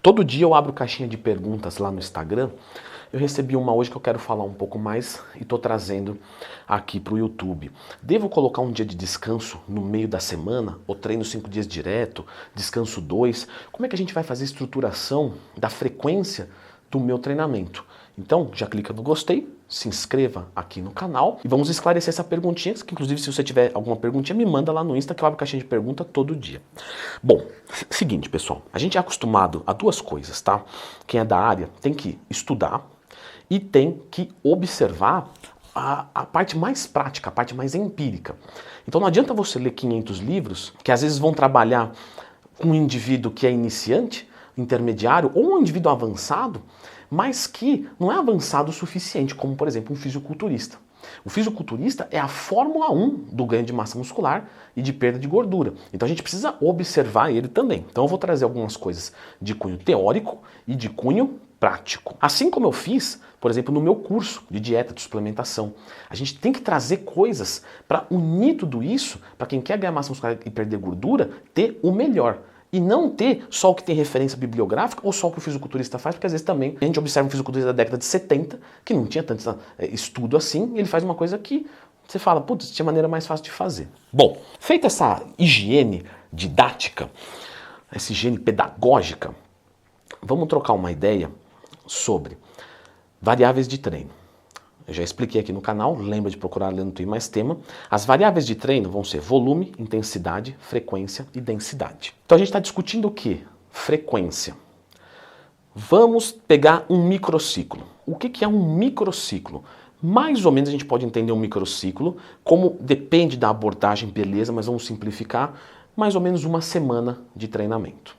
Todo dia eu abro caixinha de perguntas lá no Instagram. Eu recebi uma hoje que eu quero falar um pouco mais e estou trazendo aqui para o YouTube. Devo colocar um dia de descanso no meio da semana? Ou treino 5 dias direto? Descanso 2? Como é que a gente vai fazer a estruturação da frequência do meu treinamento? Então já clica no gostei, se inscreva aqui no canal e vamos esclarecer essa perguntinha, que inclusive se você tiver alguma perguntinha me manda lá no Insta que eu abro caixinha de pergunta todo dia. Bom, seguinte pessoal, a gente é acostumado a duas coisas, tá? Quem é da área tem que estudar e tem que observar a parte mais prática, a parte mais empírica. Então não adianta você ler 500 livros que às vezes vão trabalhar com um indivíduo que é iniciante, intermediário ou um indivíduo avançado, mas que não é avançado o suficiente, como por exemplo um fisiculturista. O fisiculturista é a Fórmula 1 do ganho de massa muscular e de perda de gordura. Então a gente precisa observar ele também. Então eu vou trazer algumas coisas de cunho teórico e de cunho prático. Assim como eu fiz, por exemplo, no meu curso de dieta, de suplementação. A gente tem que trazer coisas para unir tudo isso, para quem quer ganhar massa muscular e perder gordura, ter o melhor. E não ter só o que tem referência bibliográfica ou só o que o fisiculturista faz, porque às vezes também a gente observa um fisiculturista da década de 70 que não tinha tanto estudo assim, e ele faz uma coisa que você fala, putz, tinha maneira mais fácil de fazer. Bom, feita essa higiene didática, essa higiene pedagógica, vamos trocar uma ideia sobre variáveis de treino. Eu já expliquei aqui no canal, lembra de procurar lendo Twin Mais Tema. As variáveis de treino vão ser volume, intensidade, frequência e densidade. Então a gente está discutindo o quê? Frequência. Vamos pegar um microciclo. O que é um microciclo? Mais ou menos a gente pode entender um microciclo, como depende da abordagem, beleza, mas vamos simplificar, mais ou menos uma semana de treinamento.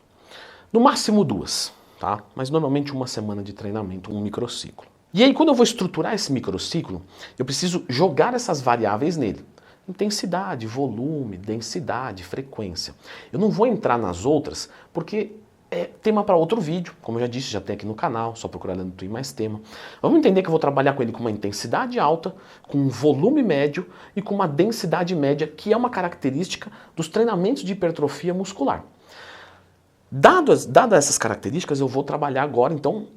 No máximo 2, tá? Mas normalmente uma semana de treinamento, um microciclo. E aí, quando eu vou estruturar esse microciclo, eu preciso jogar essas variáveis nele. Intensidade, volume, densidade, frequência. Eu não vou entrar nas outras, porque é tema para outro vídeo. Como eu já disse, já tem aqui no canal, só procurar no Twin Mais Tema. Vamos entender que eu vou trabalhar com ele com uma intensidade alta, com um volume médio e com uma densidade média, que é uma característica dos treinamentos de hipertrofia muscular. Dadas essas características, eu vou trabalhar agora, então,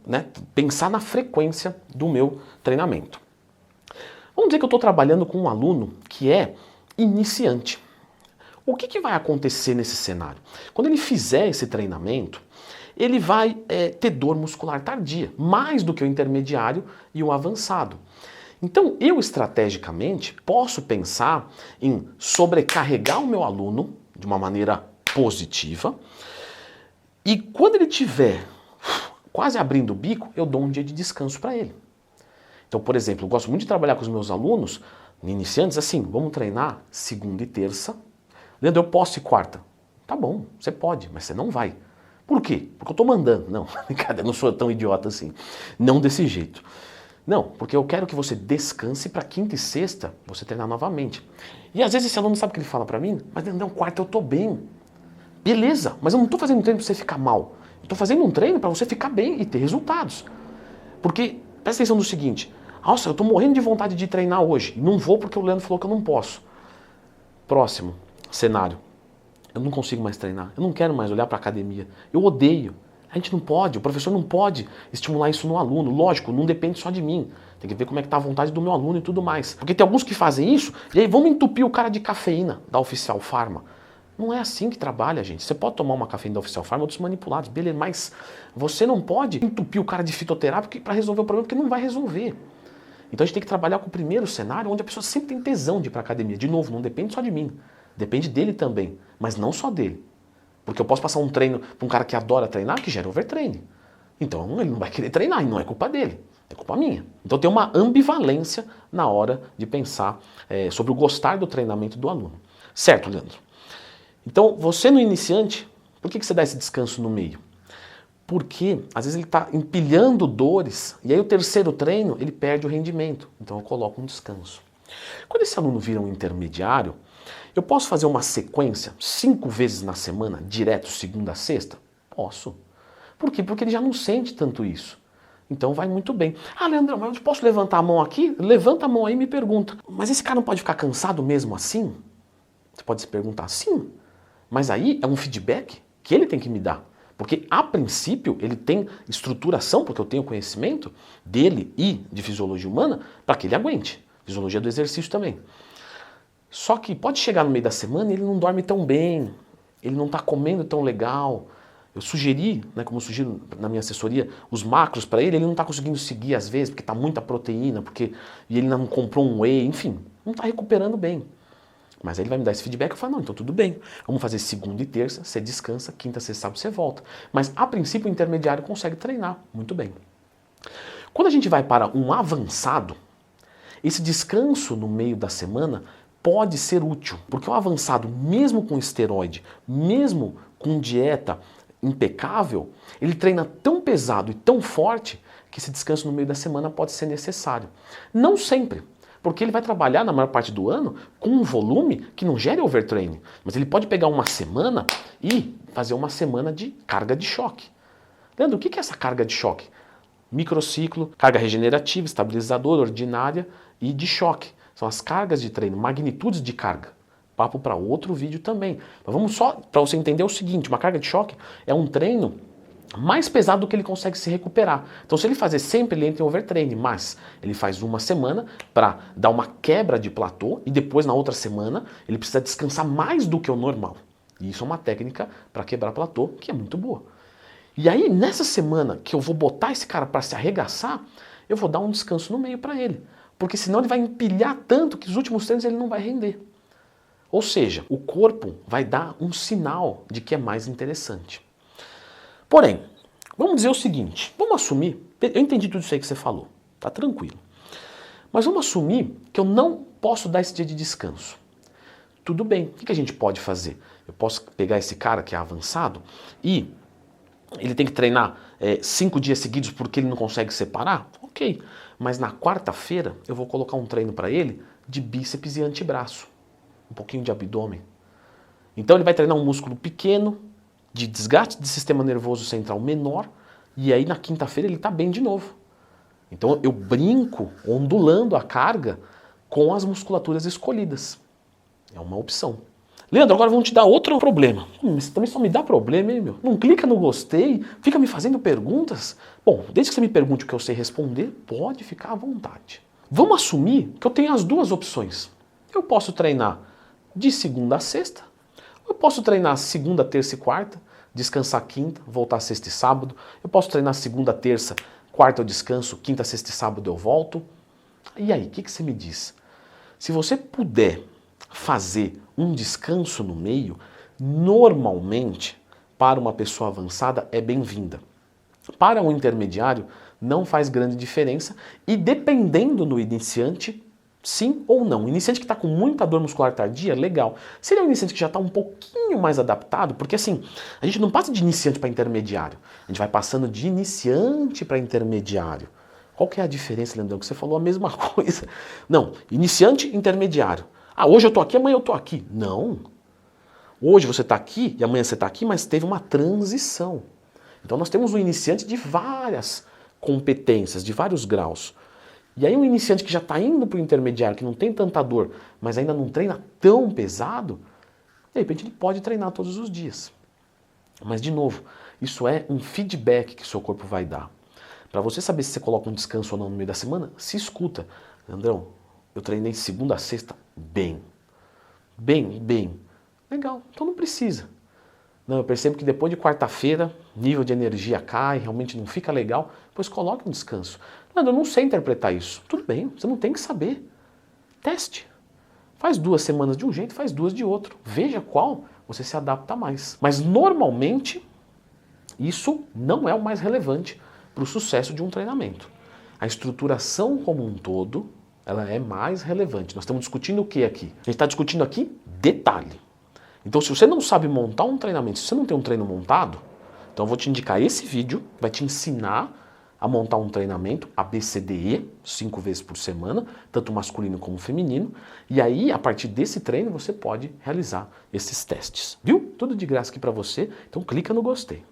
pensar na frequência do meu treinamento. Vamos dizer que eu estou trabalhando com um aluno que é iniciante. O que vai acontecer nesse cenário? Quando ele fizer esse treinamento, ele vai ter dor muscular tardia, mais do que o intermediário e o avançado. Então, eu estrategicamente posso pensar em sobrecarregar o meu aluno de uma maneira positiva. E quando ele estiver quase abrindo o bico, eu dou um dia de descanso para ele. Então, por exemplo, eu gosto muito de trabalhar com os meus alunos, iniciantes, assim, vamos treinar segunda e terça. Leandro, eu posso ir quarta? Tá bom, você pode, mas você não vai. Por quê? Porque eu estou mandando. Não, eu não sou tão idiota assim. Não desse jeito. Não, porque eu quero que você descanse para quinta e sexta você treinar novamente. E às vezes esse aluno sabe o que ele fala para mim? Mas não, quarta eu estou bem. Beleza, mas eu não estou fazendo um treino para você ficar mal. Eu estou fazendo um treino para você ficar bem e ter resultados. Porque, presta atenção no seguinte, nossa, eu estou morrendo de vontade de treinar hoje. Não vou porque o Leandro falou que eu não posso. Próximo cenário. Eu não consigo mais treinar. Eu não quero mais olhar para a academia. Eu odeio. A gente não pode, o professor não pode estimular isso no aluno. Lógico, não depende só de mim. Tem que ver como é que está a vontade do meu aluno e tudo mais. Porque tem alguns que fazem isso e aí vamos entupir o cara de cafeína da Oficial Pharma. Não é assim que trabalha, gente. Você pode tomar uma cafeína da Oficial Pharma, outros manipulados, beleza, mas você não pode entupir o cara de fitoterápico para resolver o problema, porque não vai resolver. Então a gente tem que trabalhar com o primeiro cenário, onde a pessoa sempre tem tesão de ir para a academia. De novo, não depende só de mim, depende dele também, mas não só dele. Porque eu posso passar um treino para um cara que adora treinar, que gera overtraining. Então ele não vai querer treinar, e não é culpa dele, é culpa minha. Então tem uma ambivalência na hora de pensar sobre o gostar do treinamento do aluno. Certo, Leandro? Então, você no iniciante, por que você dá esse descanso no meio? Porque, às vezes, ele está empilhando dores, e aí o terceiro treino, ele perde o rendimento. Então, eu coloco um descanso. Quando esse aluno vira um intermediário, eu posso fazer uma sequência 5 vezes na semana, direto, segunda a sexta? Posso. Por quê? Porque ele já não sente tanto isso. Então, vai muito bem. Ah, Leandrão, mas eu posso levantar a mão aqui? Levanta a mão aí e me pergunta. Mas esse cara não pode ficar cansado mesmo assim? Você pode se perguntar, sim. Mas aí é um feedback que ele tem que me dar. Porque, a princípio, ele tem estruturação, porque eu tenho conhecimento dele e de fisiologia humana, para que ele aguente. Fisiologia do exercício também. Só que pode chegar no meio da semana e ele não dorme tão bem, ele não está comendo tão legal. Eu sugeri, né, como eu sugiro na minha assessoria, os macros para ele não está conseguindo seguir às vezes, porque está muita proteína, e ele não comprou um whey, enfim, não está recuperando bem. Mas aí ele vai me dar esse feedback e eu falo, não, então tudo bem, vamos fazer segunda e terça, você descansa, quinta, sexta, sábado você volta. Mas a princípio o intermediário consegue treinar muito bem. Quando a gente vai para um avançado, esse descanso no meio da semana pode ser útil, porque o avançado, mesmo com esteroide, mesmo com dieta impecável, ele treina tão pesado e tão forte que esse descanso no meio da semana pode ser necessário. Não sempre, porque ele vai trabalhar na maior parte do ano com um volume que não gere overtraining, mas ele pode pegar uma semana e fazer uma semana de carga de choque. Leandro, o que é essa carga de choque? Microciclo, carga regenerativa, estabilizadora, ordinária e de choque. São as cargas de treino, magnitudes de carga. Papo para outro vídeo também. Mas vamos só para você entender o seguinte, uma carga de choque é um treino mais pesado do que ele consegue se recuperar. Então se ele fazer sempre, ele entra em overtraining, mas ele faz uma semana para dar uma quebra de platô e depois na outra semana ele precisa descansar mais do que o normal. E isso é uma técnica para quebrar platô que é muito boa. E aí nessa semana que eu vou botar esse cara para se arregaçar, eu vou dar um descanso no meio para ele. Porque senão ele vai empilhar tanto que os últimos treinos ele não vai render. Ou seja, o corpo vai dar um sinal de que é mais interessante. Porém, vamos dizer o seguinte, vamos assumir, eu entendi tudo isso aí que você falou, tá tranquilo. Mas vamos assumir que eu não posso dar esse dia de descanso. Tudo bem, o que a gente pode fazer? Eu posso pegar esse cara que é avançado e ele tem que treinar 5 dias seguidos porque ele não consegue separar? Ok, mas na quarta-feira eu vou colocar um treino para ele de bíceps e antebraço, um pouquinho de abdômen. Então ele vai treinar um músculo pequeno, de desgaste de sistema nervoso central menor, e aí na quinta-feira ele está bem de novo. Então eu brinco ondulando a carga com as musculaturas escolhidas. É uma opção. Leandro, agora vamos te dar outro problema. Você também só me dá problema, hein, meu? Não clica no gostei, fica me fazendo perguntas. Bom, desde que você me pergunte o que eu sei responder, pode ficar à vontade. Vamos assumir que eu tenho as duas opções. Eu posso treinar de segunda a sexta, eu posso treinar segunda, terça e quarta, descansar quinta, voltar sexta e sábado. Eu posso treinar segunda, terça, quarta eu descanso, quinta, sexta e sábado eu volto. E aí, o que você me diz? Se você puder fazer um descanso no meio, normalmente, para uma pessoa avançada, é bem-vinda. Para um intermediário, não faz grande diferença e dependendo do iniciante, sim ou não. O iniciante que está com muita dor muscular tardia, legal. Se ele é um iniciante que já está um pouquinho mais adaptado, porque assim, a gente não passa de iniciante para intermediário, a gente vai passando de iniciante para intermediário. Qual que é a diferença, Leandrão? Que você falou a mesma coisa. Não, iniciante, intermediário. Ah, hoje eu estou aqui, amanhã eu estou aqui. Não. Hoje você está aqui e amanhã você está aqui, mas teve uma transição. Então nós temos um iniciante de várias competências, de vários graus. E aí um iniciante que já está indo para o intermediário, que não tem tanta dor, mas ainda não treina tão pesado, de repente ele pode treinar todos os dias. Mas de novo, isso é um feedback que o seu corpo vai dar. Para você saber se você coloca um descanso ou não no meio da semana, se escuta. Leandrão, eu treinei segunda a sexta bem. Bem. Legal, então não precisa. Não, eu percebo que depois de quarta-feira, nível de energia cai, realmente não fica legal, pois coloque um descanso. Leandro, eu não sei interpretar isso. Tudo bem, você não tem que saber. Teste. Faz 2 semanas de um jeito, faz 2 de outro. Veja qual você se adapta mais. Mas normalmente, isso não é o mais relevante para o sucesso de um treinamento. A estruturação como um todo, ela é mais relevante. Nós estamos discutindo o que aqui? A gente está discutindo aqui detalhe. Então se você não sabe montar um treinamento, se você não tem um treino montado, então eu vou te indicar esse vídeo, vai te ensinar a montar um treinamento ABCDE, 5 vezes por semana, tanto masculino como feminino, e aí a partir desse treino você pode realizar esses testes. Viu? Tudo de graça aqui para você, então clica no gostei.